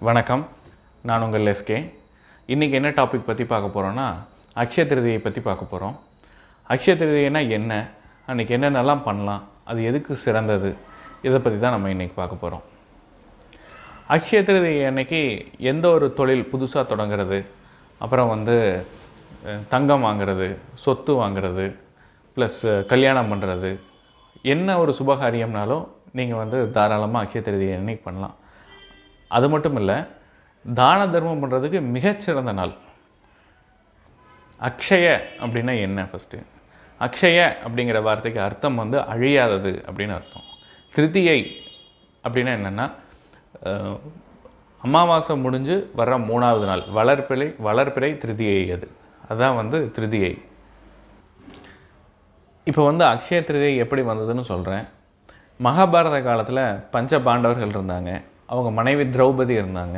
வணக்கம், நான் உங்கள் எஸ்கே. இன்றைக்கி என்ன டாபிக் பற்றி பார்க்க போகிறோன்னா, அக்ஷய திருதியை பற்றி பார்க்க போகிறோம். அக்ஷய திருதியைனா என்ன, அன்றைக்கி என்னென்னலாம் பண்ணலாம், அது எதுக்கு சிறந்தது, இதை பற்றி தான் நம்ம இன்றைக்கி பார்க்க போகிறோம். அக்ஷய திருதியை அன்றைக்கி எந்த ஒரு தொழில் புதுசாக தொடங்கிறது, அப்புறம் தங்கம் வாங்கிறது, சொத்து வாங்கிறது, ப்ளஸ் கல்யாணம் பண்ணுறது, என்ன ஒரு சுபகாரியம்னாலும் நீங்கள் தாராளமாக அக்ஷய திருதியை அன்றைக்கி பண்ணலாம். அது மட்டும் இல்லை, தான தர்மம் பண்ணுறதுக்கு மிகச்சிறந்த நாள். அக்ஷய அப்படின்னா என்ன? ஃபஸ்ட்டு அக்ஷய அப்படிங்கிற வார்த்தைக்கு அர்த்தம் அழியாதது அப்படின்னு அர்த்தம். திருதியை அப்படின்னா என்னென்னா, அமாவாசை முடிஞ்சு வர்ற 3வது நாள், வளர்பிறை திருதியை. அதுதான் திருதியை. இப்போ அக்ஷய திருதியை எப்படி வந்ததுன்னு சொல்கிறேன். மகாபாரத காலத்தில் பஞ்ச பாண்டவர்கள் இருந்தாங்க. அவங்க மனைவி திரௌபதி இருந்தாங்க.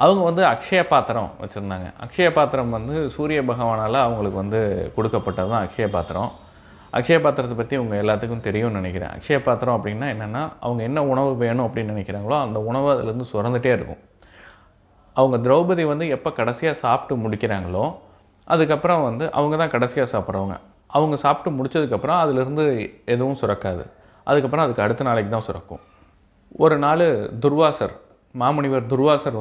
அவங்க அக்ஷய பாத்திரம் வச்சுருந்தாங்க. அக்ஷய பாத்திரம் சூரிய பகவானால் அவங்களுக்கு கொடுக்கப்பட்டது தான் அக்ஷய பாத்திரம். அக்ஷய பாத்திரத்தை பற்றி உங்கள் எல்லாத்துக்கும் தெரியும்னு நினைக்கிறேன். அக்ஷய பாத்திரம் அப்படின்னா என்னென்னா, அவங்க என்ன உணவு வேணும் அப்படின்னு நினைக்கிறாங்களோ அந்த உணவு அதுலேருந்து சுரந்துகிட்டே இருக்கும். அவங்க திரௌபதி எப்போ கடைசியாக சாப்பிட்டு முடிக்கிறாங்களோ அதுக்கப்புறம் அவங்க தான் கடைசியாக சாப்பிட்றவங்க. அவங்க சாப்பிட்டு முடித்ததுக்கப்புறம் அதிலிருந்து எதுவும் சுரக்காது. அதுக்கப்புறம் அதுக்கு அடுத்த நாளைக்கு தான் சுரக்கும். ஒரு நாள் துர்வாசர், மாமுனிவர் துர்வாசர்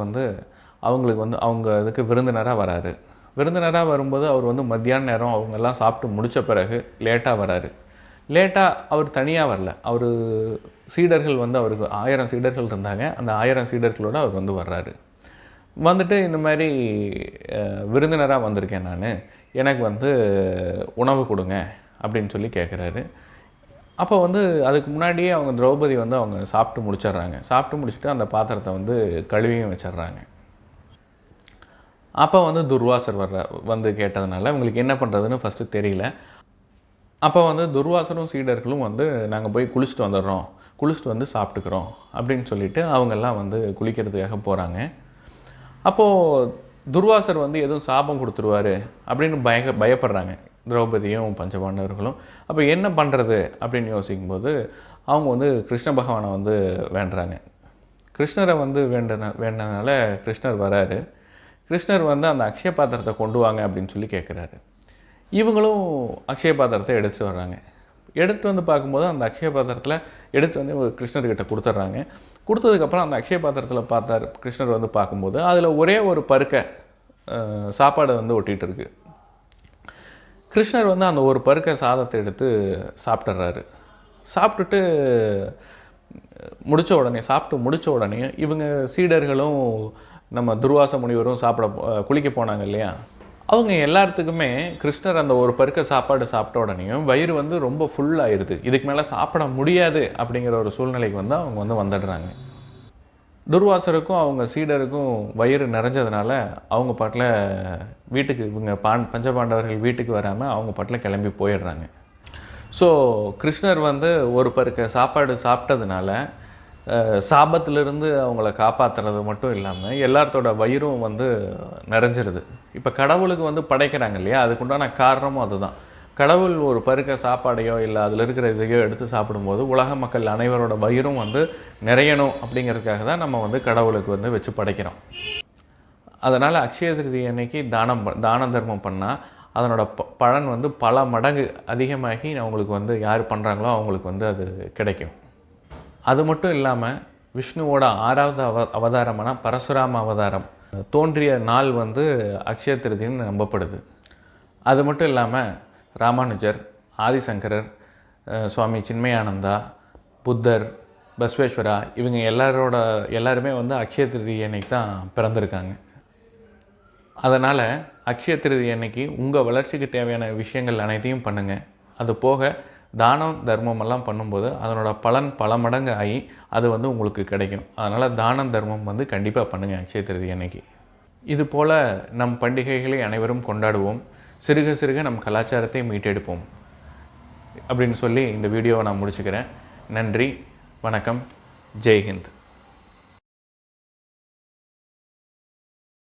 அவங்களுக்கு அவங்க இதுக்கு விருந்தினராக வராரு. விருந்தினராக வரும்போது அவர் மத்தியான நேரம் அவங்கெல்லாம் சாப்பிட்டு முடித்த பிறகு லேட்டாக வராரு. லேட்டாக அவர் தனியாக வரல. அவர் சீடர்கள் அவருக்கு 1000 சீடர்கள் இருந்தாங்க. அந்த 1000 சீடர்களோடு அவர் வர்றாரு. வந்துட்டு இந்த மாதிரி விருந்தினராக வந்திருக்கேன் நான், எனக்கு உணவு கொடுங்க அப்படின்னு சொல்லி கேட்குறாரு. அப்போ அதுக்கு முன்னாடியே அவங்க திரௌபதி அவங்க சாப்பிட்டு முடிச்சிடுறாங்க. சாப்பிட்டு முடிச்சுட்டு அந்த பாத்திரத்தை கழுவியும் வச்சிடுறாங்க. அப்போ துர்வாசர் கேட்டதுனால இவங்களுக்கு என்ன பண்ணுறதுன்னு ஃபஸ்ட்டு தெரியல. அப்போ துர்வாசரும் சீடர்களும் நாங்கள் போய் குளிச்சுட்டு வந்துடுறோம், குளிச்சுட்டு சாப்பிட்டுக்கிறோம் அப்படின்னு சொல்லிவிட்டு அவங்கெல்லாம் குளிக்கிறதுக்காக போகிறாங்க. அப்போது துர்வாசர் எதுவும் சாபம் கொடுத்துருவார் அப்படின்னு பயப்படுறாங்க திரௌபதியும் பஞ்சபாண்டவர்களும். அப்போ என்ன பண்ணுறது அப்படின்னு யோசிக்கும்போது அவங்க கிருஷ்ண பகவானை வேண்டுறாங்க. கிருஷ்ணரை வேண்டனால கிருஷ்ணர் வராரு. கிருஷ்ணர் அந்த அக்ஷய பாத்திரத்தை கொண்டு வாங்க அப்படின்னு சொல்லி கேட்குறாரு. இவங்களும் அக்ஷய பாத்திரத்தை எடுத்துகிட்டு வர்றாங்க. எடுத்துகிட்டு பார்க்கும்போது அந்த அக்ஷய பாத்திரத்தில் எடுத்துகிட்டு கிருஷ்ணர்கிட்ட கொடுத்துட்றாங்க. கொடுத்ததுக்கப்புறம் அந்த அக்ஷய பாத்திரத்தில் கிருஷ்ணர் பார்க்கும்போது அதில் ஒரே ஒரு பருக்கை சாப்பாடு ஒட்டிகிட்டு இருக்கு. கிருஷ்ணர் அந்த ஒரு பருக்கை சாதத்தை எடுத்து சாப்பிட்றாரு. சாப்பிட்டு முடித்த உடனே இவங்க சீடர்களும் நம்ம துர்வாச முனிவரும் குளிக்க போனாங்க இல்லையா, அவங்க எல்லாத்துக்குமே கிருஷ்ணர் அந்த ஒரு பருக்கை சாப்பாடு சாப்பிட்ட உடனேயும் வயிறு ரொம்ப ஃபுல்லாகிடுது. இதுக்கு மேலே சாப்பிட முடியாது அப்படிங்கிற ஒரு சூழ்நிலைக்கு அவங்க வந்துடுறாங்க. துர்வாசருக்கும் அவங்க சீடருக்கும் வயிறு நிறைஞ்சதுனால அவங்க பாட்டில் வீட்டுக்கு இவங்க பஞ்சபாண்டவர்கள் வீட்டுக்கு வராமல் அவங்க பாட்டில் கிளம்பி போயிடுறாங்க. ஸோ கிருஷ்ணர் ஒரு பருக்க சாப்பாடு சாப்பிட்டதுனால சாபத்திலிருந்து அவங்கள காப்பாற்றுறது மட்டும் இல்லாமல் எல்லாத்தோட வயிறும் நிறைஞ்சிருது. இப்போ கடவுளுக்கு படைக்கிறாங்க இல்லையா, அதுக்குண்டான காரணமும் அதுதான். கடவுள் ஒரு பருக்க சாப்பாடையோ இல்லை அதில் இருக்கிற இதையோ எடுத்து சாப்பிடும்போது உலக மக்கள் அனைவரோட வயிறும் நிறையணும் அப்படிங்கிறதுக்காக தான் நம்ம கடவுளுக்கு வச்சு படைக்கிறோம். அதனால் அக்ஷய திருதி அன்னைக்கு தான தர்மம் பண்ணால் அதனோட பலன் பல மடங்கு அதிகமாகி அவங்களுக்கு யார் பண்ணுறாங்களோ அவங்களுக்கு அது கிடைக்கும். அது மட்டும் இல்லாமல் விஷ்ணுவோட 6வது அவதாரமான பரசுராம அவதாரம் தோன்றிய நாள் அக்ஷய திருதின்னு நம்பப்படுது. அது மட்டும் இல்லாமல் ராமானுஜர், ஆதிசங்கரர், சுவாமி சின்மயானந்தா, புத்தர், பஸ்வேஸ்வரா இவங்க எல்லாருமே அக்ஷய திருதியை அன்னைக்கு தான் பிறந்திருக்காங்க. அதனால் அக்ஷய திருதியை அன்னைக்கு உங்கள் வளர்ச்சிக்கு தேவையான விஷயங்கள் அனைத்தையும் பண்ணுங்கள். அது போக தானம் தர்மமெல்லாம் பண்ணும்போது அதனோட பலன் பல மடங்கு ஆகி அது உங்களுக்கு கிடைக்கும். அதனால் தானம் தர்மம் கண்டிப்பாக பண்ணுங்கள் அக்ஷய திருதியை அன்னைக்கு. இது போல் நம் பண்டிகைகளை அனைவரும் கொண்டாடுவோம். சிறுக சிறுக நம் கலாச்சாரத்தை மீட்டெடுப்போம் அப்படின்னு சொல்லி இந்த வீடியோவை நான் முடிச்சுக்கிறேன். நன்றி, வணக்கம், ஜெய்ஹிந்த்.